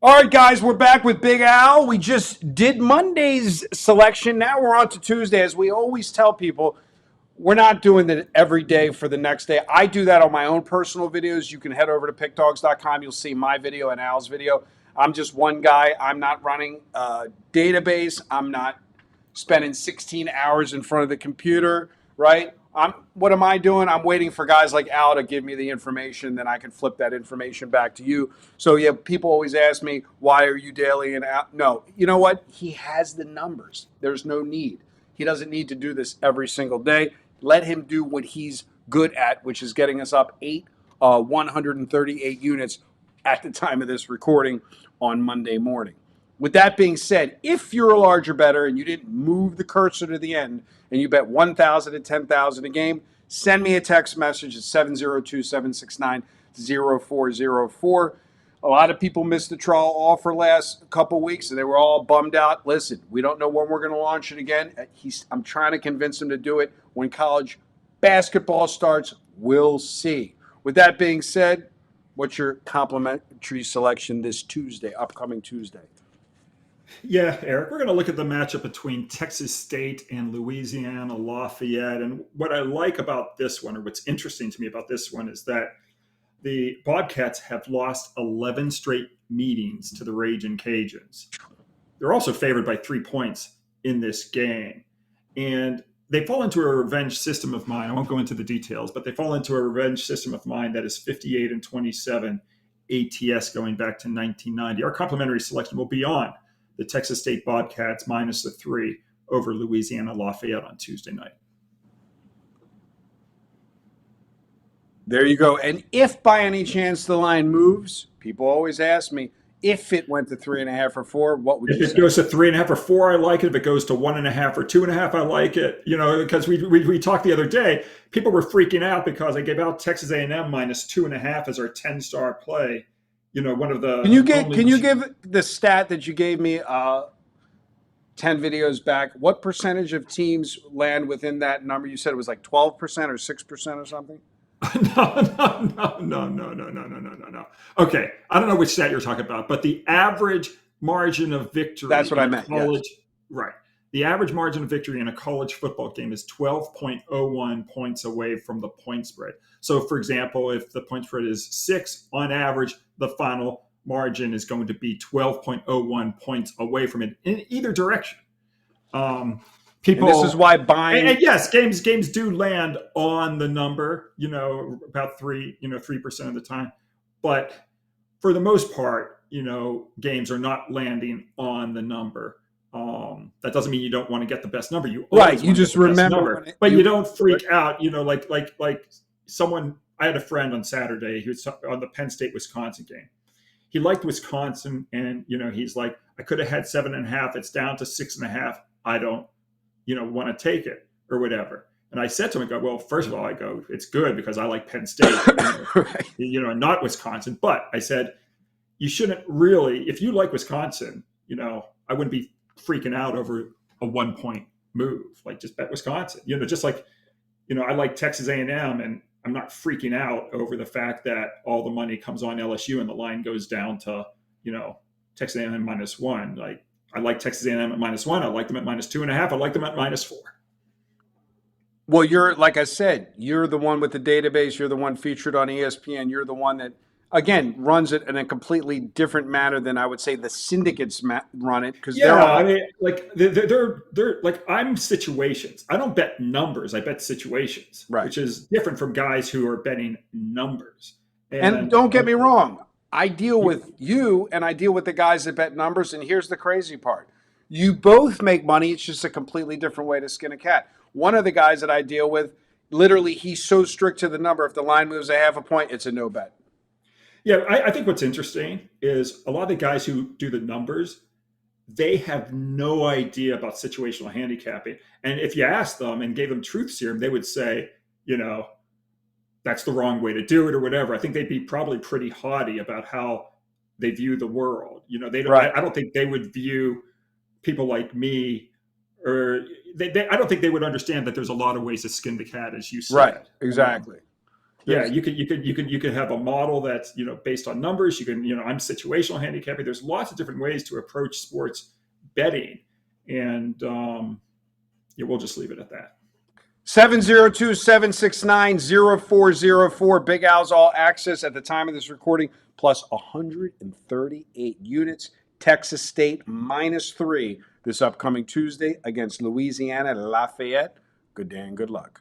All right, guys, we're back with Big Al. We just did Monday's selection. Now we're on to Tuesday. As we always tell people, we're not doing it every day for the next day. I do that on my own personal videos. You can head over to pickdogs.com. You'll see my video and Al's video. I'm just one guy. I'm not running a database. I'm not spending 16 hours in front of the computer, right? What am I doing? I'm waiting for guys like Al to give me the information, then I can flip that information back to you. So yeah, people always ask me, why are you daily and Al? No, you know what? He has the numbers. There's no need. He doesn't need to do this every single day. Let him do what he's good at, which is getting us up 138 units at the time of this recording on Monday morning. With that being said, if you're a larger bettor and you didn't move the cursor to the end and you bet 1,000 to 10,000 a game, send me a text message at 702-769-0404. A lot of people missed the trial offer last couple weeks and they were all bummed out. Listen, we don't know when we're going to launch it again. I'm trying to convince him to do it when college basketball starts. We'll see. With that being said, what's your complimentary selection this Tuesday, upcoming Tuesday? Yeah, Eric, we're going to look at the matchup between Texas State and Louisiana Lafayette. And what I like about this one, or what's interesting to me about this one, is that the Bobcats have lost 11 straight meetings to the Ragin' Cajuns. They're also favored by 3 points in this game. And they fall into a revenge system of mine. I won't go into the details, but they fall into a revenge system of mine that is 58-27 ATS going back to 1990. Our complimentary selection will be on the Texas State Bobcats minus the 3 over Louisiana Lafayette on Tuesday night. There you go. And if by any chance the line moves, people always ask me, if it went to 3.5 or 4, what would you say? If it goes to 3.5 or 4, I like it. If it goes to 1.5 or 2.5, I like it. You know, because we talked the other day, people were freaking out because I gave out Texas A&M minus 2.5 as our 10-star play. You know, one of the. Can you give the stat that you gave me 10 videos back? What percentage of teams land within that number? You said it was like 12% or 6% or something. No. Okay, I don't know which stat you're talking about, but the average margin of victory. That's what I meant. College, yes. Right. The average margin of victory in a college football game is 12.01 points away from the point spread. So, for example, if the point spread is 6, on average, the final margin is going to be 12.01 points away from it in either direction. People, and this is why buying. And yes, games do land on the number. You know, about 3% of the time, but for the most part, you know, games are not landing on the number. That doesn't mean you don't want to get the best number. You right. You just remember, but you don't freak out. You know, like someone. I had a friend on Saturday who was on the Penn State Wisconsin game. He liked Wisconsin, and you know, he's like, I could have had 7.5. It's down to 6.5. I don't, want to take it or whatever. And I said to him, I go, well, first of all, I go, it's good because I like Penn State, right. And not Wisconsin. But I said, you shouldn't really, if you like Wisconsin, I wouldn't be freaking out over a 1-point move. Like, just bet Wisconsin, just like, I like Texas A&M, and I'm not freaking out over the fact that all the money comes on LSU and the line goes down to, Texas A&M -1. Like, I like Texas A&M at -1. I like them at -2.5. I like them at -4. Well, you're, like I said, you're the one with the database. You're the one featured on ESPN. You're the one that, again, runs it in a completely different manner than I would say the syndicates run it. Because they're like, I'm situations. I don't bet numbers. I bet situations, right, which is different from guys who are betting numbers. And don't get me wrong. I deal with you and I deal with the guys that bet numbers. And here's the crazy part. You both make money. It's just a completely different way to skin a cat. One of the guys that I deal with, literally, he's so strict to the number. If the line moves a 0.5 point, it's a no bet. Yeah, I think what's interesting is a lot of the guys who do the numbers, they have no idea about situational handicapping. And if you ask them and gave them truth serum, they would say, that's the wrong way to do it or whatever. I think they'd be probably pretty haughty about how they view the world. They don't. Right. I don't think they would view people like me, or I don't think they would understand that there's a lot of ways to skin the cat, as you said. Right. Exactly. Yeah, you could have a model that's based on numbers. You can I'm situational handicapping. There's lots of different ways to approach sports betting, and yeah, we'll just leave it at that. 702-769-0404. Big Al's All Access at the time of this recording, plus 138 units. Texas State -3 this upcoming Tuesday against Louisiana Lafayette. Good day and good luck.